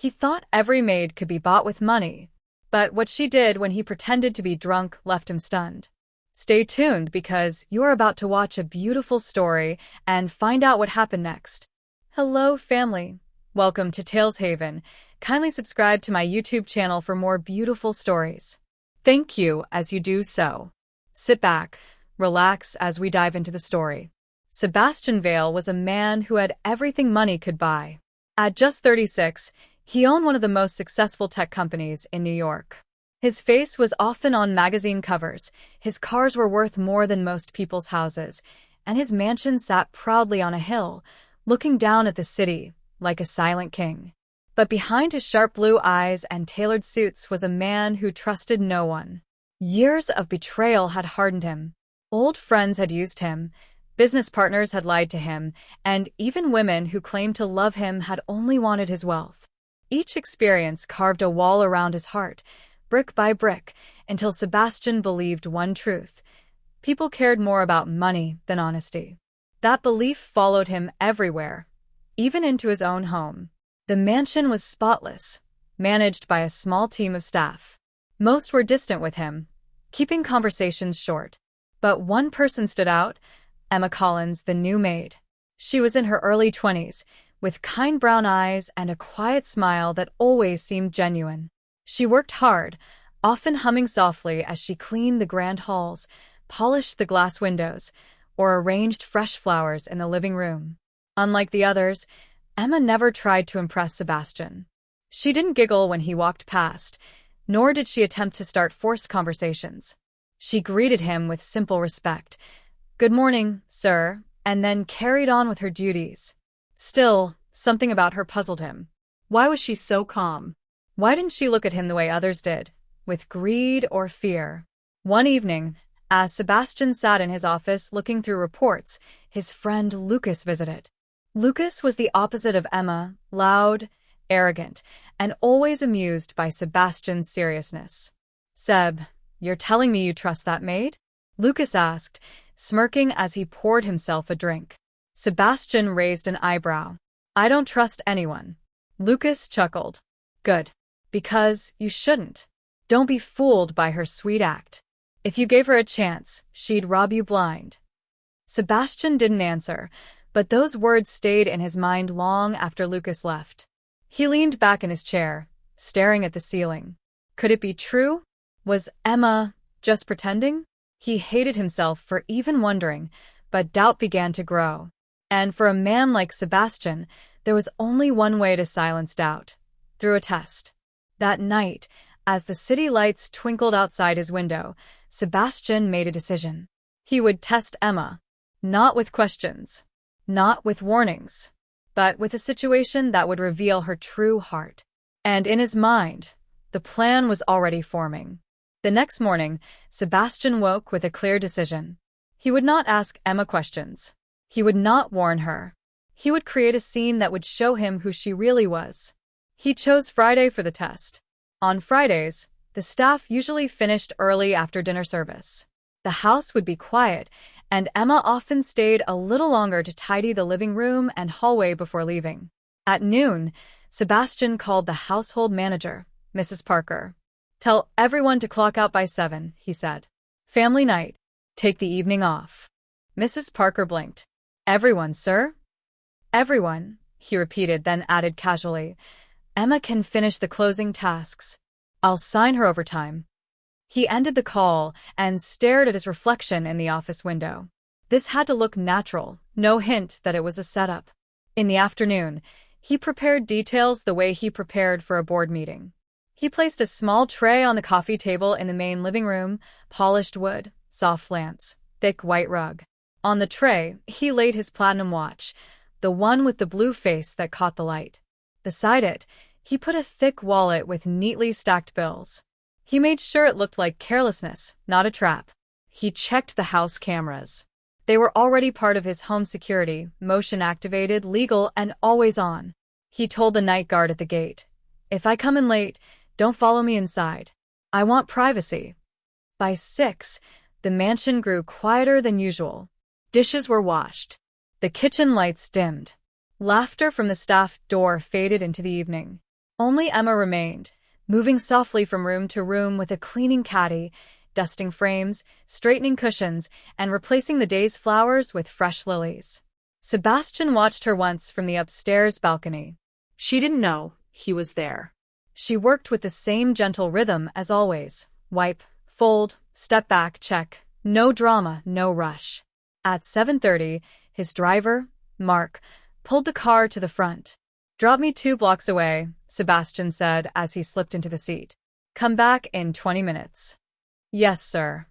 He thought every maid could be bought with money, but what she did when he pretended to be drunk left him stunned. Stay tuned because you're about to watch a beautiful story and find out what happened next. Hello, family. Welcome to Tales Haven. Kindly subscribe to my YouTube channel for more beautiful stories. Thank you as you do so. Sit back, relax as we dive into the story. Sebastian Vale was a man who had everything money could buy. At just 36, he owned one of the most successful tech companies in New York. His face was often on magazine covers, his cars were worth more than most people's houses, and his mansion sat proudly on a hill, looking down at the city like a silent king. But behind his sharp blue eyes and tailored suits was a man who trusted no one. Years of betrayal had hardened him. Old friends had used him, business partners had lied to him, and even women who claimed to love him had only wanted his wealth. Each experience carved a wall around his heart, brick by brick, until Sebastian believed one truth: people cared more about money than honesty. That belief followed him everywhere, even into his own home. The mansion was spotless, managed by a small team of staff. Most were distant with him, keeping conversations short. But one person stood out: Emma Collins, the new maid. She was in her early 20s, with kind brown eyes and a quiet smile that always seemed genuine. She worked hard, often humming softly as she cleaned the grand halls, polished the glass windows, or arranged fresh flowers in the living room. Unlike the others, Emma never tried to impress Sebastian. She didn't giggle when he walked past, nor did she attempt to start forced conversations. She greeted him with simple respect. "Good morning, sir," and then carried on with her duties. Still, something about her puzzled him. Why was she so calm? Why didn't she look at him the way others did, with greed or fear? One evening, as Sebastian sat in his office looking through reports, his friend Lucas visited. Lucas was the opposite of Emma, loud, arrogant, and always amused by Sebastian's seriousness. "Seb, you're telling me you trust that maid?" Lucas asked, smirking as he poured himself a drink. Sebastian raised an eyebrow. "I don't trust anyone." Lucas chuckled. "Good. Because you shouldn't. Don't be fooled by her sweet act. If you gave her a chance, she'd rob you blind." Sebastian didn't answer, but those words stayed in his mind long after Lucas left. He leaned back in his chair, staring at the ceiling. Could it be true? Was Emma just pretending? He hated himself for even wondering, but doubt began to grow. And for a man like Sebastian, there was only one way to silence doubt: through a test. That night, as the city lights twinkled outside his window, Sebastian made a decision. He would test Emma, not with questions, not with warnings, but with a situation that would reveal her true heart. And in his mind, the plan was already forming. The next morning, Sebastian woke with a clear decision. He would not ask Emma questions. He would not warn her. He would create a scene that would show him who she really was. He chose Friday for the test. On Fridays, the staff usually finished early after dinner service. The house would be quiet, and Emma often stayed a little longer to tidy the living room and hallway before leaving. At noon, Sebastian called the household manager, Mrs. Parker. "Tell everyone to clock out by 7, he said. "Family night. Take the evening off." Mrs. Parker blinked. "Everyone, sir?" "Everyone," he repeated, then added casually, "Emma can finish the closing tasks. I'll sign her overtime." He ended the call and stared at his reflection in the office window. This had to look natural, no hint that it was a setup. In the afternoon, he prepared details the way he prepared for a board meeting. He placed a small tray on the coffee table in the main living room: polished wood, soft lamps, thick white rug. On the tray, he laid his platinum watch, the one with the blue face that caught the light. Beside it, he put a thick wallet with neatly stacked bills. He made sure it looked like carelessness, not a trap. He checked the house cameras. They were already part of his home security, motion-activated, legal, and always on. He told the night guard at the gate, "If I come in late, don't follow me inside. I want privacy." By 6, the mansion grew quieter than usual. Dishes were washed. The kitchen lights dimmed. Laughter from the staff door faded into the evening. Only Emma remained, moving softly from room to room with a cleaning caddy, dusting frames, straightening cushions, and replacing the day's flowers with fresh lilies. Sebastian watched her once from the upstairs balcony. She didn't know he was there. She worked with the same gentle rhythm as always. Wipe, fold, step back, check. No drama, no rush. At 7:30, his driver, Mark, pulled the car to the front. "Drop me 2 blocks away," Sebastian said as he slipped into the seat. "Come back in 20 minutes. "Yes, sir."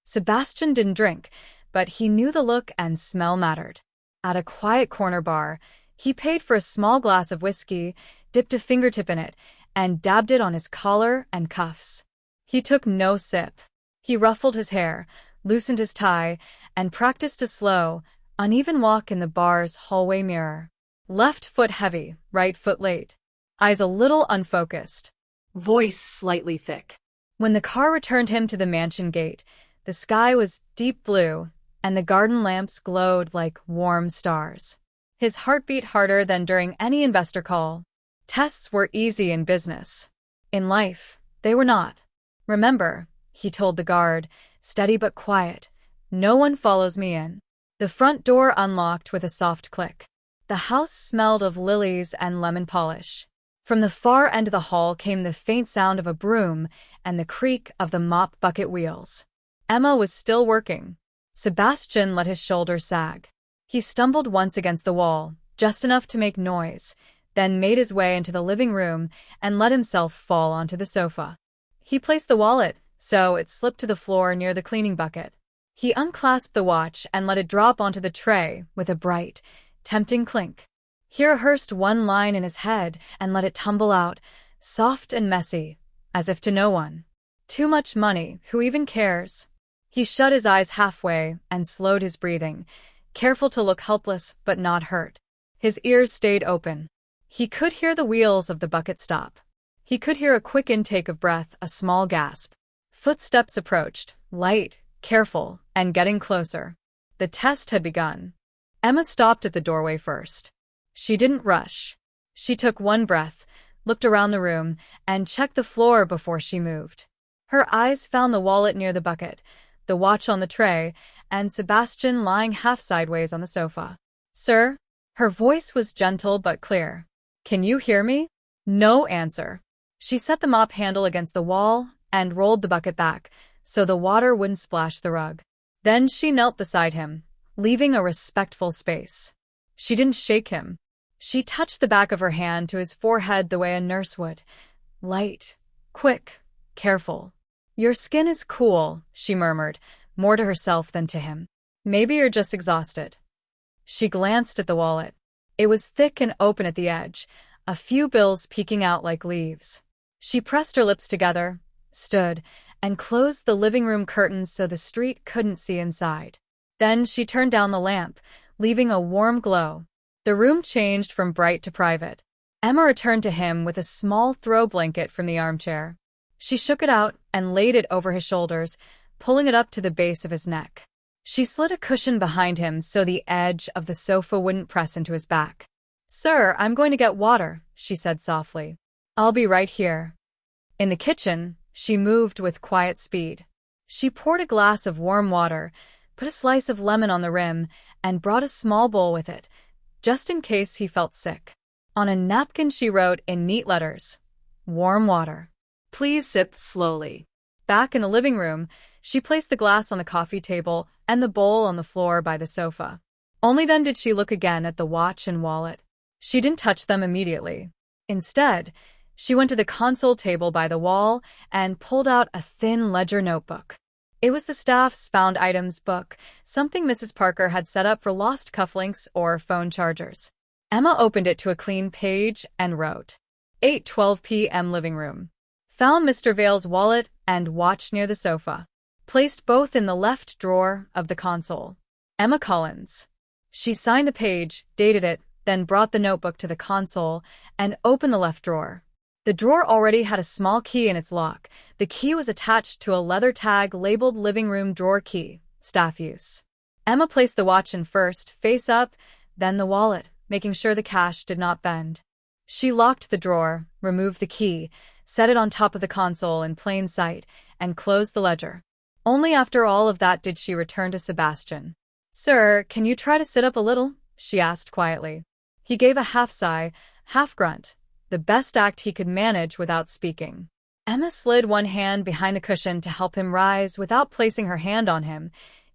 Sebastian didn't drink, but he knew the look and smell mattered. At a quiet corner bar, he paid for a small glass of whiskey, dipped a fingertip in it, and dabbed it on his collar and cuffs. He took no sip. He ruffled his hair, loosened his tie, and practiced a slow, uneven walk in the bar's hallway mirror. Left foot heavy, right foot late. Eyes a little unfocused. Voice slightly thick. When the car returned him to the mansion gate, the sky was deep blue, and the garden lamps glowed like warm stars. His heart beat harder than during any investor call. Tests were easy in business. In life, they were not. "Remember," he told the guard, steady but quiet, "no one follows me in." The front door unlocked with a soft click. The house smelled of lilies and lemon polish. From the far end of the hall came the faint sound of a broom and the creak of the mop bucket wheels. Emma was still working. Sebastian let his shoulders sag. He stumbled once against the wall, just enough to make noise, then made his way into the living room and let himself fall onto the sofa. He placed the wallet, so it slipped to the floor near the cleaning bucket. He unclasped the watch and let it drop onto the tray with a bright, tempting clink. He rehearsed one line in his head and let it tumble out, soft and messy, as if to no one. "Too much money, who even cares?" He shut his eyes halfway and slowed his breathing, careful to look helpless but not hurt. His ears stayed open. He could hear the wheels of the bucket stop. He could hear a quick intake of breath, a small gasp. Footsteps approached, light, careful, and getting closer. The test had begun. Emma stopped at the doorway first. She didn't rush. She took one breath, looked around the room, and checked the floor before she moved. Her eyes found the wallet near the bucket, the watch on the tray, and Sebastian lying half sideways on the sofa. "Sir?" Her voice was gentle but clear. "Can you hear me?" No answer. She set the mop handle against the wall and rolled the bucket back, so the water wouldn't splash the rug. Then she knelt beside him, leaving a respectful space. She didn't shake him. She touched the back of her hand to his forehead the way a nurse would. Light, quick, careful. "Your skin is cool," she murmured, more to herself than to him. "Maybe you're just exhausted." She glanced at the wallet. It was thick and open at the edge, a few bills peeking out like leaves. She pressed her lips together, stood, and closed the living room curtains so the street couldn't see inside. Then she turned down the lamp, leaving a warm glow. The room changed from bright to private. Emma returned to him with a small throw blanket from the armchair. She shook it out and laid it over his shoulders, pulling it up to the base of his neck. She slid a cushion behind him so the edge of the sofa wouldn't press into his back. "Sir, I'm going to get water," she said softly. "I'll be right here." In the kitchen, she moved with quiet speed. She poured a glass of warm water, put a slice of lemon on the rim, and brought a small bowl with it, just in case he felt sick. On a napkin she wrote in neat letters, "Warm water. Please sip slowly." Back in the living room, she placed the glass on the coffee table and the bowl on the floor by the sofa. Only then did she look again at the watch and wallet. She didn't touch them immediately. Instead, she went to the console table by the wall and pulled out a thin ledger notebook. It was the staff's found items book, something Mrs. Parker had set up for lost cufflinks or phone chargers. Emma opened it to a clean page and wrote, 8:12 p.m. living room. Found Mr. Vale's wallet and watch near the sofa. Placed both in the left drawer of the console. Emma Collins. She signed the page, dated it, then brought the notebook to the console and opened the left drawer. The drawer already had a small key in its lock. The key was attached to a leather tag labeled living room drawer key, staff use. Emma placed the watch in first, face up, then the wallet, making sure the cash did not bend. She locked the drawer, removed the key, set it on top of the console in plain sight, and closed the ledger. Only after all of that did she return to Sebastian. "Sir, can you try to sit up a little?" she asked quietly. He gave a half sigh, half grunt, the best act he could manage without speaking. Emma slid one hand behind the cushion to help him rise without placing her hand on him,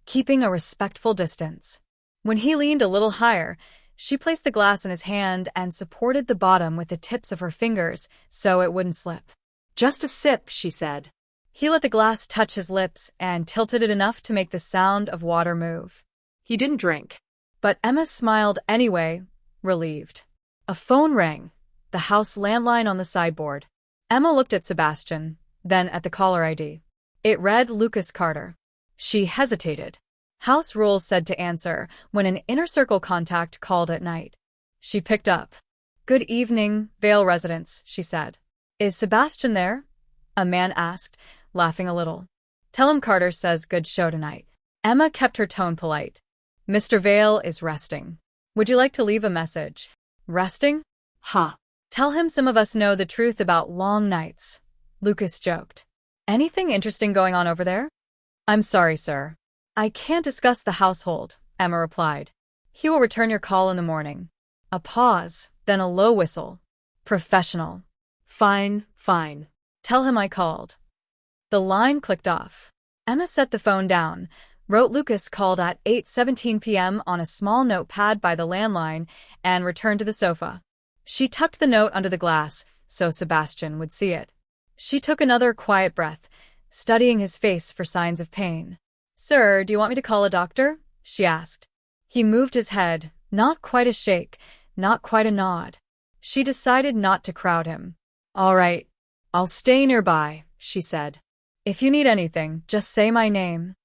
keeping a respectful distance. When he leaned a little higher, she placed the glass in his hand and supported the bottom with the tips of her fingers so it wouldn't slip. "Just a sip," she said. He let the glass touch his lips and tilted it enough to make the sound of water move. He didn't drink. But Emma smiled anyway, relieved. A phone rang, the house landline on the sideboard. Emma looked at Sebastian, then at the caller ID. It read Lucas Carter. She hesitated. House rules said to answer when an inner circle contact called at night. She picked up. "Good evening, Vale residents," she said. "Is Sebastian there?" A man asked, laughing a little. "Tell him Carter says good show tonight." Emma kept her tone polite. "Mr. Vale is resting. Would you like to leave a message?" "Resting?" Huh. "Tell him some of us know the truth about long nights," Lucas joked. "Anything interesting going on over there?" "I'm sorry, sir. I can't discuss the household," Emma replied. "He will return your call in the morning." A pause, then a low whistle. "Professional." Fine, fine. "Tell him I called." The line clicked off. Emma set the phone down, wrote Lucas called at 8:17 p.m. on a small notepad by the landline, and returned to the sofa. She tucked the note under the glass so Sebastian would see it. She took another quiet breath, studying his face for signs of pain. "Sir, do you want me to call a doctor?" she asked. He moved his head, not quite a shake, not quite a nod. She decided not to crowd him. "All right, I'll stay nearby," she said. "If you need anything, just say my name."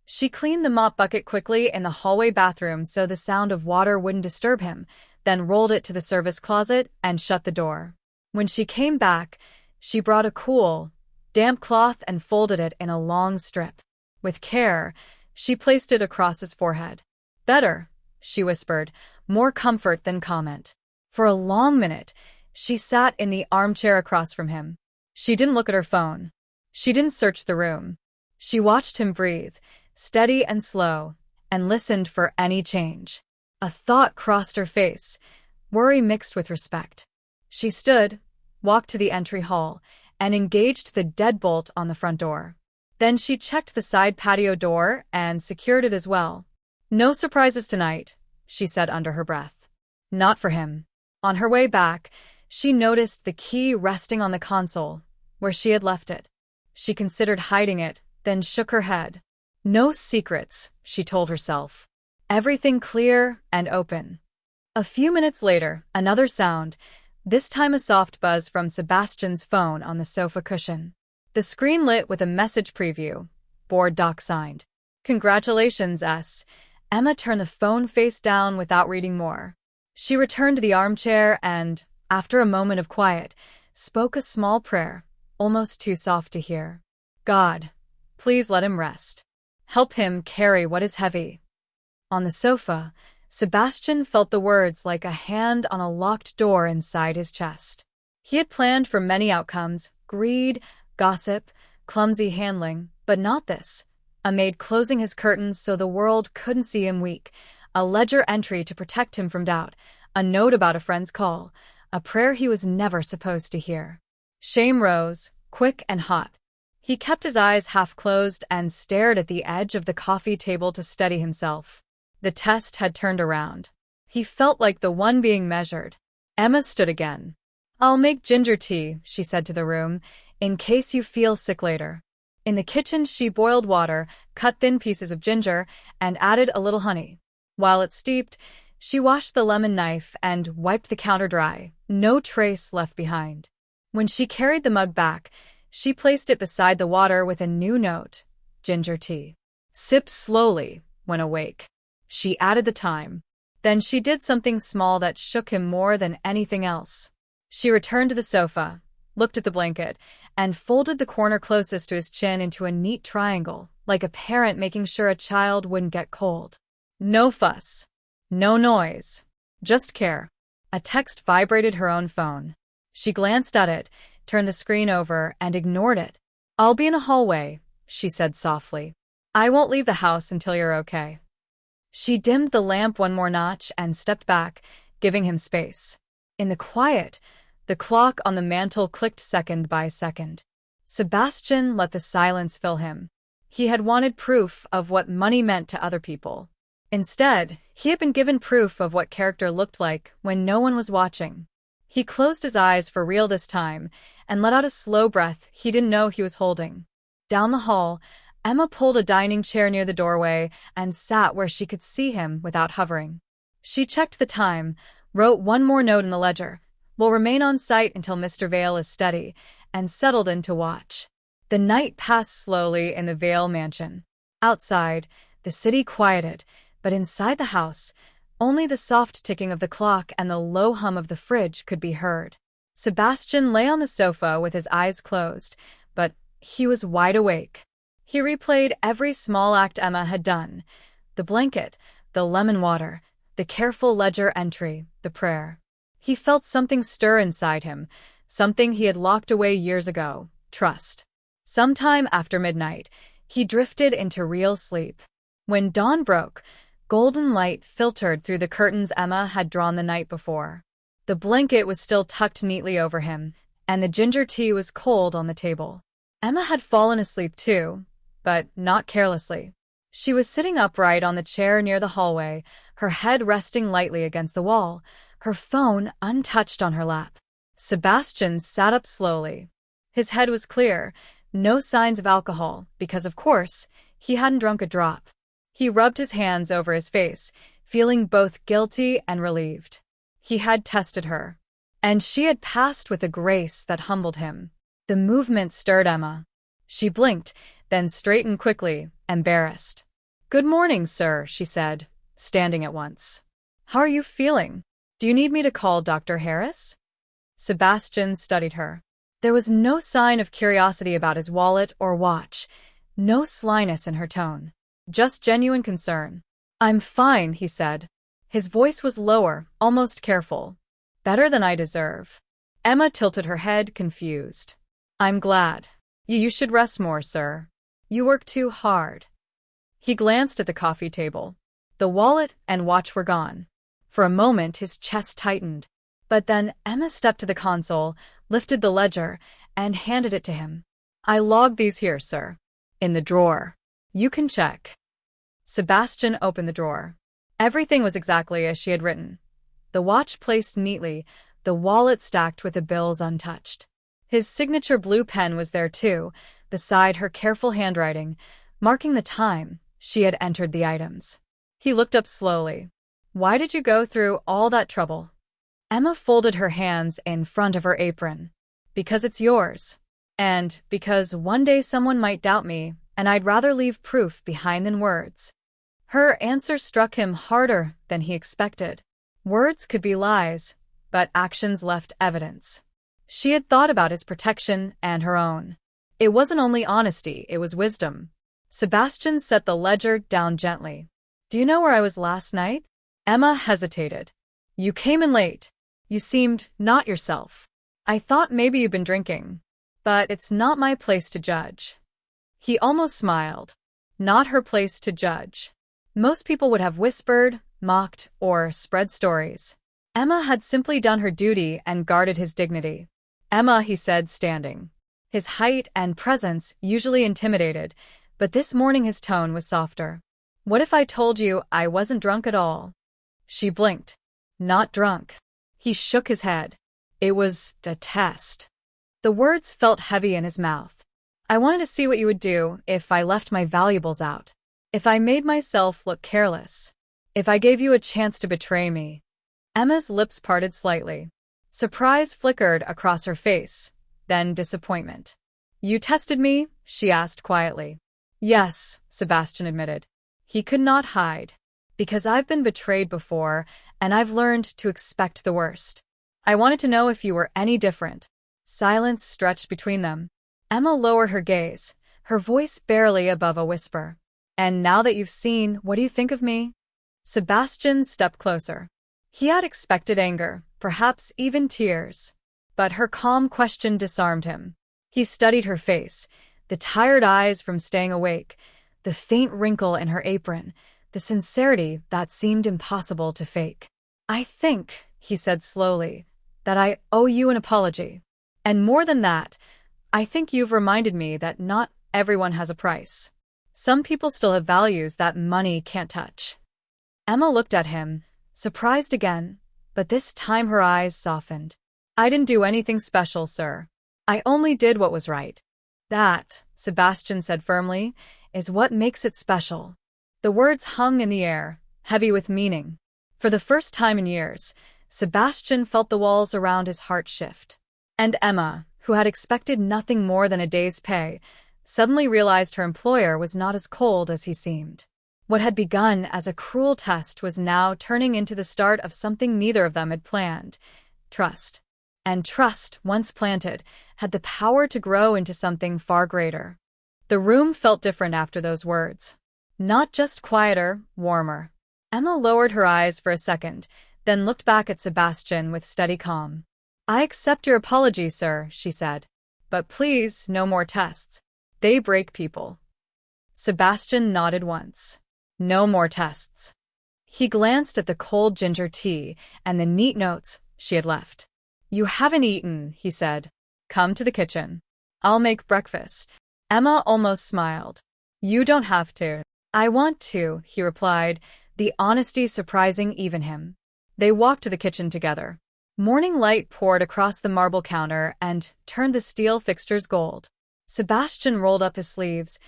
She cleaned the mop bucket quickly in the hallway bathroom so the sound of water wouldn't disturb him, then rolled it to the service closet and shut the door. When she came back, she brought a cool, damp cloth and folded it in a long strip. With care, she placed it across his forehead. "Better," she whispered, more comfort than comment. For a long minute, she sat in the armchair across from him. She didn't look at her phone. She didn't search the room. She watched him breathe, steady and slow, and listened for any change. A thought crossed her face, worry mixed with respect. She stood, walked to the entry hall, and engaged the deadbolt on the front door. Then she checked the side patio door and secured it as well. "No surprises tonight," she said under her breath. Not for him. On her way back, she noticed the key resting on the console, where she had left it. She considered hiding it, then shook her head. No secrets, she told herself. Everything clear and open. A few minutes later, another sound, this time a soft buzz from Sebastian's phone on the sofa cushion. The screen lit with a message preview. Board doc signed. "Congratulations, S." Emma turned the phone face down without reading more. She returned to the armchair and, after a moment of quiet, spoke a small prayer, almost too soft to hear. "God, please let him rest. Help him carry what is heavy." On the sofa, Sebastian felt the words like a hand on a locked door inside his chest. He had planned for many outcomes: greed, gossip, clumsy handling, but not this. A maid closing his curtains so the world couldn't see him weak, a ledger entry to protect him from doubt, a note about a friend's call, a prayer he was never supposed to hear. Shame rose, quick and hot. He kept his eyes half closed and stared at the edge of the coffee table to steady himself. The test had turned around. He felt like the one being measured. Emma stood again. "I'll make ginger tea," she said to the room, "in case you feel sick later." In the kitchen, she boiled water, cut thin pieces of ginger, and added a little honey. While it steeped, she washed the lemon knife and wiped the counter dry, no trace left behind. When she carried the mug back, she placed it beside the water with a new note: ginger tea. Sip slowly when awake. She added the time. Then she did something small that shook him more than anything else. She returned to the sofa, looked at the blanket, and folded the corner closest to his chin into a neat triangle, like a parent making sure a child wouldn't get cold. No fuss. No noise. Just care. A text vibrated her own phone. She glanced at it, turned the screen over, and ignored it. "I'll be in a hallway," she said softly. "I won't leave the house until you're okay." She dimmed the lamp one more notch and stepped back, giving him space. In the quiet, the clock on the mantel clicked second by second. Sebastian let the silence fill him. He had wanted proof of what money meant to other people. Instead, he had been given proof of what character looked like when no one was watching. He closed his eyes for real this time and let out a slow breath he didn't know he was holding. Down the hall, Emma pulled a dining chair near the doorway and sat where she could see him without hovering. She checked the time, wrote one more note in the ledger: "Will remain on site until Mr. Vale is steady," and settled in to watch. The night passed slowly in the Vale mansion. Outside, the city quieted, but inside the house, only the soft ticking of the clock and the low hum of the fridge could be heard. Sebastian lay on the sofa with his eyes closed, but he was wide awake. He replayed every small act Emma had done: the blanket, the lemon water, the careful ledger entry, the prayer. He felt something stir inside him, something he had locked away years ago: trust. Sometime after midnight, he drifted into real sleep. When dawn broke, golden light filtered through the curtains Emma had drawn the night before. The blanket was still tucked neatly over him, and the ginger tea was cold on the table. Emma had fallen asleep too, but not carelessly. She was sitting upright on the chair near the hallway, her head resting lightly against the wall, her phone untouched on her lap. Sebastian sat up slowly. His head was clear, no signs of alcohol, because of course, he hadn't drunk a drop. He rubbed his hands over his face, feeling both guilty and relieved. He had tested her, and she had passed with a grace that humbled him. The movement stirred Emma. She blinked, then straightened quickly, embarrassed. "Good morning, sir," she said, standing at once. "How are you feeling? Do you need me to call Dr. Harris?" Sebastian studied her. There was no sign of curiosity about his wallet or watch, no slyness in her tone, just genuine concern. "I'm fine," he said. His voice was lower, almost careful. "Better than I deserve." Emma tilted her head, confused. "I'm glad. You should rest more, sir. You work too hard." He glanced at the coffee table. The wallet and watch were gone. For a moment, his chest tightened. But then Emma stepped to the console, lifted the ledger, and handed it to him. "I logged these here, sir. In the drawer. You can check." Sebastian opened the drawer. Everything was exactly as she had written. The watch placed neatly, the wallet stacked with the bills untouched. His signature blue pen was there too, beside her careful handwriting, marking the time she had entered the items. He looked up slowly. "Why did you go through all that trouble?" Emma folded her hands in front of her apron. "Because it's yours. And because one day someone might doubt me, and I'd rather leave proof behind than words." Her answer struck him harder than he expected. Words could be lies, but actions left evidence. She had thought about his protection and her own. It wasn't only honesty, it was wisdom. Sebastian set the ledger down gently. "Do you know where I was last night?" Emma hesitated. "You came in late. You seemed not yourself. I thought maybe you'd been drinking. But it's not my place to judge." He almost smiled. Not her place to judge. Most people would have whispered, mocked, or spread stories. Emma had simply done her duty and guarded his dignity. "Emma," he said, standing. His height and presence usually intimidated, but this morning his tone was softer. "What if I told you I wasn't drunk at all?" She blinked. "Not drunk." He shook his head. "It was a test." The words felt heavy in his mouth. "I wanted to see what you would do if I left my valuables out. If I made myself look careless. If I gave you a chance to betray me." Emma's lips parted slightly. Surprise flickered across her face, then disappointment. "You tested me?" she asked quietly. "Yes," Sebastian admitted. He could not hide. "Because I've been betrayed before, and I've learned to expect the worst. I wanted to know if you were any different." Silence stretched between them. Emma lowered her gaze, her voice barely above a whisper. "And now that you've seen, what do you think of me?" Sebastian stepped closer. He had expected anger, perhaps even tears. But her calm question disarmed him. He studied her face, the tired eyes from staying awake, the faint wrinkle in her apron, the sincerity that seemed impossible to fake. "I think," he said slowly, "that I owe you an apology. And more than that, I think you've reminded me that not everyone has a price. Some people still have values that money can't touch." Emma looked at him, surprised again, but this time her eyes softened. "I didn't do anything special, sir. I only did what was right." "That," Sebastian said firmly, "is what makes it special." The words hung in the air, heavy with meaning. For the first time in years, Sebastian felt the walls around his heart shift. And Emma, who had expected nothing more than a day's pay, suddenly realized her employer was not as cold as he seemed. What had begun as a cruel test was now turning into the start of something neither of them had planned: trust. And trust, once planted, had the power to grow into something far greater. The room felt different after those words. Not just quieter, warmer. Emma lowered her eyes for a second, then looked back at Sebastian with steady calm. "I accept your apology, sir," she said. "But please, no more tests. They break people." Sebastian nodded once. No more tests. He glanced at the cold ginger tea and the neat notes she had left. "You haven't eaten," he said. "Come to the kitchen. I'll make breakfast." Emma almost smiled. "You don't have to." "I want to," he replied, the honesty surprising even him. They walked to the kitchen together. Morning light poured across the marble counter and turned the steel fixtures gold. Sebastian rolled up his sleeves,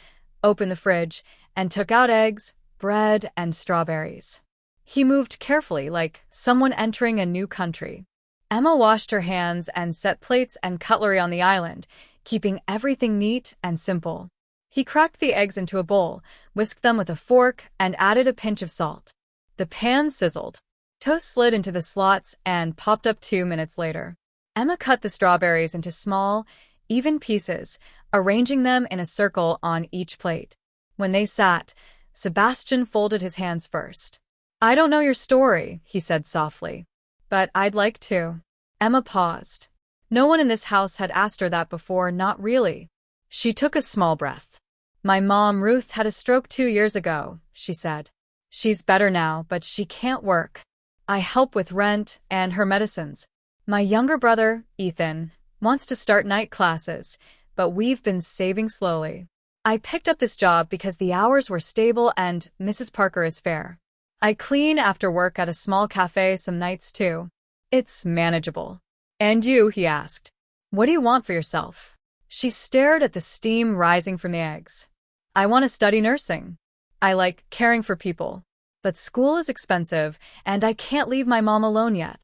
opened the fridge, and took out eggs, bread, and strawberries. He moved carefully, like someone entering a new country. Emma washed her hands and set plates and cutlery on the island, keeping everything neat and simple. He cracked the eggs into a bowl, whisked them with a fork, and added a pinch of salt. The pan sizzled. Toast slid into the slots and popped up 2 minutes later. Emma cut the strawberries into small, even pieces, arranging them in a circle on each plate. When they sat, Sebastian folded his hands first. "I don't know your story," he said softly, "but I'd like to." Emma paused. No one in this house had asked her that before, not really. She took a small breath. "My mom, Ruth, had a stroke 2 years ago," she said. "She's better now, but she can't work. I help with rent and her medicines. My younger brother, Ethan, wants to start night classes, but we've been saving slowly. I picked up this job because the hours were stable and Mrs. Parker is fair. I clean after work at a small cafe some nights too. It's manageable." "And you?" he asked. "What do you want for yourself?" She stared at the steam rising from the eggs. "I want to study nursing. I like caring for people. But school is expensive, and I can't leave my mom alone yet."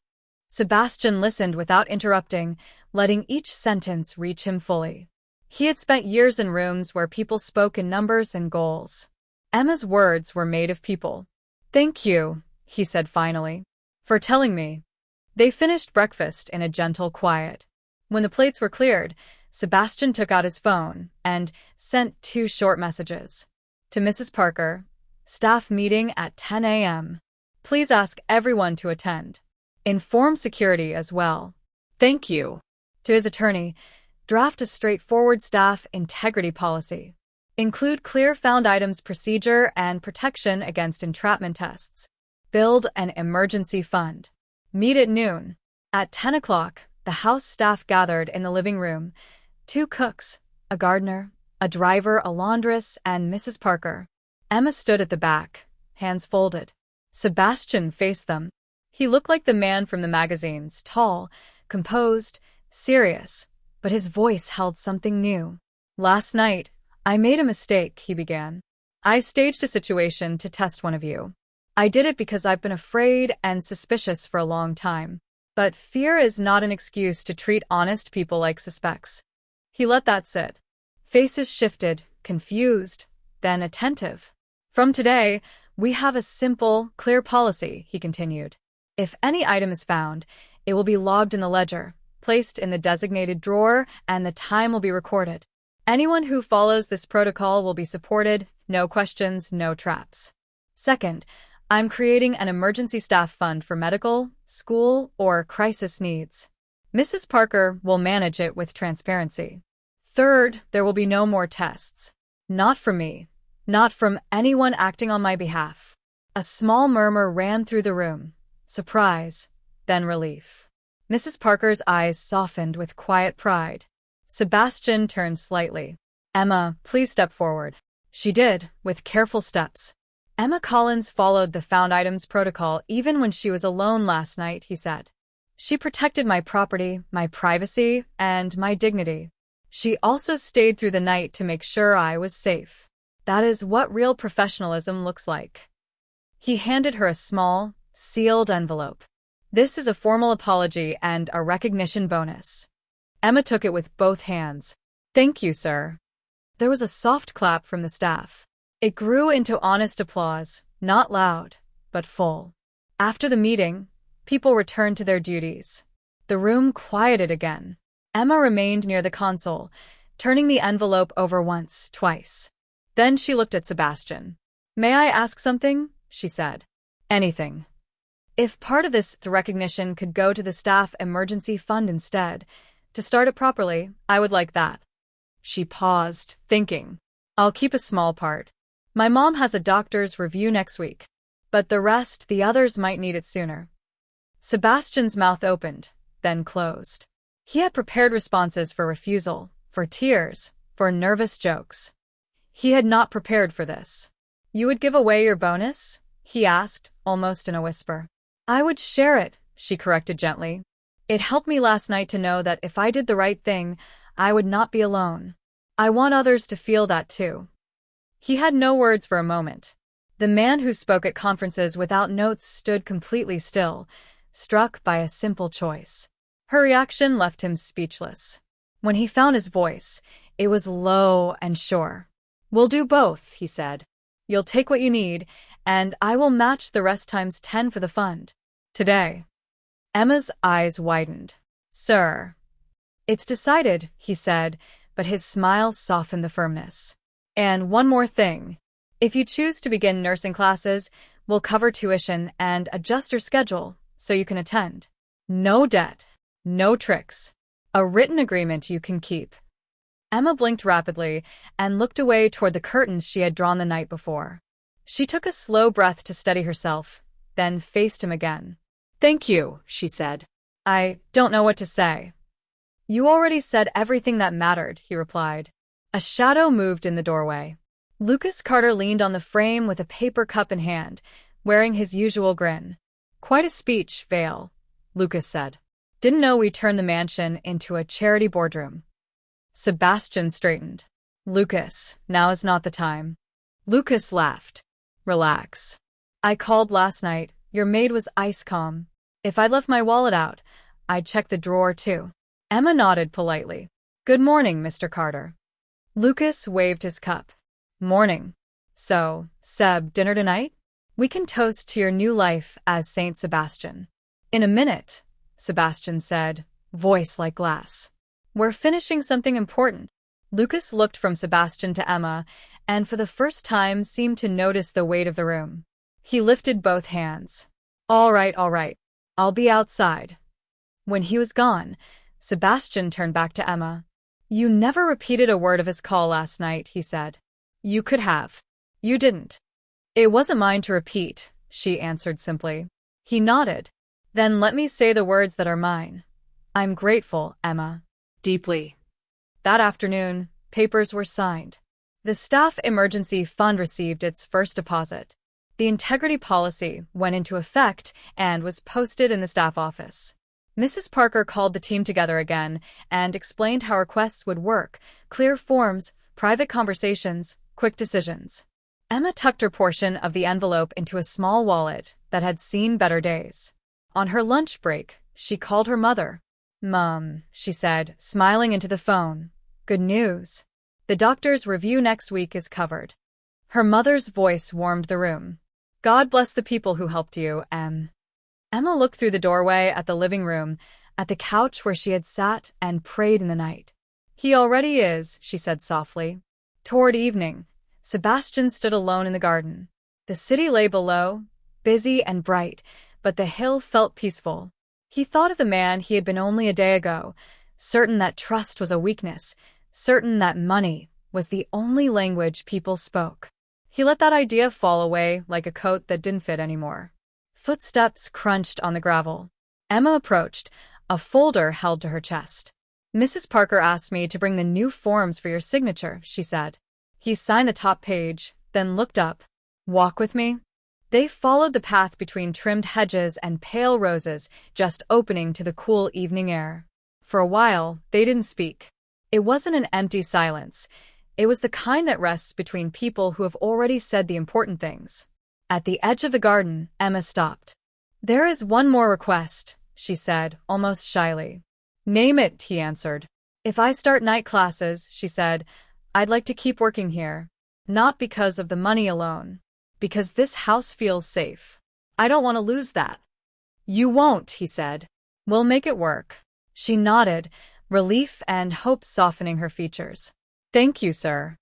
Sebastian listened without interrupting, letting each sentence reach him fully. He had spent years in rooms where people spoke in numbers and goals. Emma's words were made of people. "Thank you," he said finally, "for telling me." They finished breakfast in a gentle quiet. When the plates were cleared, Sebastian took out his phone and sent 2 short messages. To Mrs. Parker, "Staff meeting at 10 a.m. Please ask everyone to attend. Inform security as well. Thank you." To his attorney, "Draft a straightforward staff integrity policy. Include clear found items procedure and protection against entrapment tests. Build an emergency fund. Meet at noon." At 10 o'clock, the house staff gathered in the living room. 2 cooks, a gardener, a driver, a laundress, and Mrs. Parker. Emma stood at the back, hands folded. Sebastian faced them. He looked like the man from the magazines, tall, composed, serious, but his voice held something new. "Last night, I made a mistake," he began. "I staged a situation to test one of you. I did it because I've been afraid and suspicious for a long time. But fear is not an excuse to treat honest people like suspects." He let that sit. Faces shifted, confused, then attentive. "From today, we have a simple, clear policy," he continued. "If any item is found, it will be logged in the ledger, placed in the designated drawer, and the time will be recorded. Anyone who follows this protocol will be supported, no questions, no traps. Second, I'm creating an emergency staff fund for medical, school, or crisis needs. Mrs. Parker will manage it with transparency. Third, there will be no more tests. Not from me. Not from anyone acting on my behalf. A small murmur ran through the room. Surprise, then relief. Mrs. Parker's eyes softened with quiet pride. Sebastian turned slightly. Emma, please step forward. She did, with careful steps. Emma Collins followed the found items protocol even when she was alone last night, he said. She protected my property, my privacy, and my dignity. She also stayed through the night to make sure I was safe. That is what real professionalism looks like. He handed her a small, sealed envelope. This is a formal apology and a recognition bonus. Emma took it with both hands. Thank you, sir. There was a soft clap from the staff. It grew into honest applause, not loud, but full. After the meeting, people returned to their duties. The room quieted again. Emma remained near the console, turning the envelope over once, twice. Then she looked at Sebastian. May I ask something? She said. Anything. If part of this recognition could go to the staff emergency fund instead, to start it properly, I would like that. She paused, thinking. I'll keep a small part. My mom has a doctor's review next week. But the rest, the others might need it sooner. Sebastian's mouth opened, then closed. He had prepared responses for refusal, for tears, for nervous jokes. He had not prepared for this. You would give away your bonus? He asked, almost in a whisper. I would share it, she corrected gently. It helped me last night to know that if I did the right thing, I would not be alone. I want others to feel that too. He had no words for a moment. The man who spoke at conferences without notes stood completely still, struck by a simple choice. Her reaction left him speechless. When he found his voice, it was low and sure. We'll do both, he said. You'll take what you need, and I will match the rest times 10 for the fund. Today. Emma's eyes widened. Sir. It's decided, he said, but his smile softened the firmness. And one more thing. If you choose to begin nursing classes, we'll cover tuition and adjust your schedule so you can attend. No debt. No tricks. A written agreement you can keep. Emma blinked rapidly and looked away toward the curtains she had drawn the night before. She took a slow breath to steady herself, then faced him again. Thank you, she said. I don't know what to say. You already said everything that mattered, he replied. A shadow moved in the doorway. Lucas Carter leaned on the frame with a paper cup in hand, wearing his usual grin. Quite a speech, Vale, Lucas said. Didn't know we turned the mansion into a charity boardroom. Sebastian straightened. Lucas, now is not the time. Lucas laughed. Relax. I called last night. Your maid was ice calm. If I'd left my wallet out, I'd check the drawer too. Emma nodded politely. Good morning, Mr. Carter. Lucas waved his cup. Morning. So, Seb, dinner tonight? We can toast to your new life as Saint Sebastian. In a minute, Sebastian said, voice like glass. We're finishing something important. Lucas looked from Sebastian to Emma, and for the first time seemed to notice the weight of the room. He lifted both hands. All right. I'll be outside. When he was gone, Sebastian turned back to Emma. You never repeated a word of his call last night, he said. You could have. You didn't. It wasn't mine to repeat, she answered simply. He nodded. Then let me say the words that are mine. I'm grateful, Emma. Deeply. That afternoon, papers were signed. The staff emergency fund received its first deposit. The integrity policy went into effect and was posted in the staff office. Mrs. Parker called the team together again and explained how requests would work: clear forms, private conversations, quick decisions. Emma tucked her portion of the envelope into a small wallet that had seen better days. On her lunch break, she called her mother. Mom, she said, smiling into the phone. Good news. The doctor's review next week is covered. Her mother's voice warmed the room. God bless the people who helped you, Em. Emma looked through the doorway at the living room, at the couch where she had sat and prayed in the night. He already is, she said softly. Toward evening, Sebastian stood alone in the garden. The city lay below, busy and bright, but the hill felt peaceful. He thought of the man he had been only a day ago, certain that trust was a weakness, certain that money was the only language people spoke. He let that idea fall away like a coat that didn't fit anymore. Footsteps crunched on the gravel. Emma approached, a folder held to her chest. "Mrs. Parker asked me to bring the new forms for your signature," she said. He signed the top page, then looked up. "Walk with me?" They followed the path between trimmed hedges and pale roses, just opening to the cool evening air. For a while, they didn't speak. It wasn't an empty silence. It was the kind that rests between people who have already said the important things. At the edge of the garden, Emma stopped. "There is one more request," she said, almost shyly. "Name it," he answered. "If I start night classes," she said, "I'd like to keep working here. Not because of the money alone. Because this house feels safe. I don't want to lose that." "You won't," he said. "We'll make it work." She nodded, relief and hope softening her features. "Thank you, sir."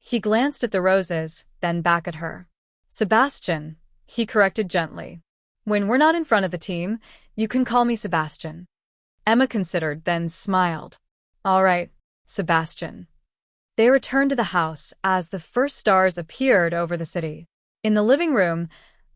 He glanced at the roses, then back at her. "Sebastian," he corrected gently. "When we're not in front of the team, you can call me Sebastian." Emma considered, then smiled. "All right, Sebastian." They returned to the house as the first stars appeared over the city. In the living room,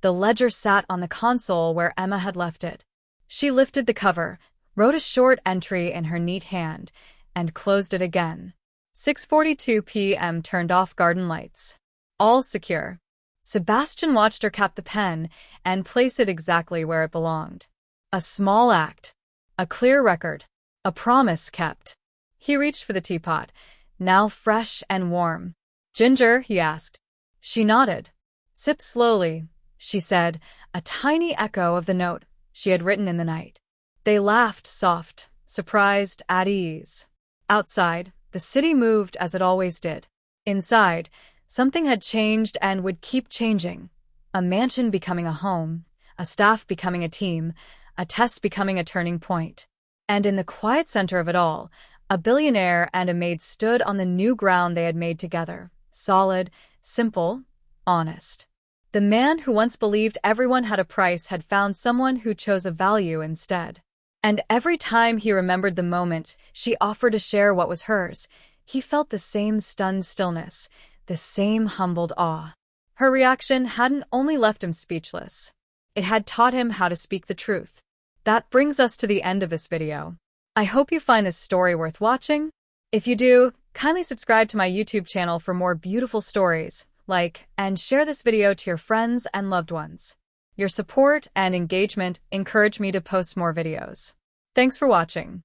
the ledger sat on the console where Emma had left it. She lifted the cover, wrote a short entry in her neat hand, and closed it again. 6:42 p.m. turned off garden lights. All secure. Sebastian watched her cap the pen and place it exactly where it belonged. A small act. A clear record. A promise kept. He reached for the teapot, now fresh and warm. "Ginger?" he asked. She nodded. "Sip slowly," she said, a tiny echo of the note she had written in the night. They laughed, soft, surprised, at ease. Outside, the city moved as it always did. Inside, something had changed and would keep changing. A mansion becoming a home, a staff becoming a team, a test becoming a turning point. And in the quiet center of it all, a billionaire and a maid stood on the new ground they had made together, solid, simple, honest. The man who once believed everyone had a price had found someone who chose a value instead. And every time he remembered the moment she offered to share what was hers, he felt the same stunned stillness, the same humbled awe. Her reaction hadn't only left him speechless. It had taught him how to speak the truth. That brings us to the end of this video. I hope you find this story worth watching. If you do, kindly subscribe to my YouTube channel for more beautiful stories, like, and share this video to your friends and loved ones. Your support and engagement encourage me to post more videos. Thanks for watching.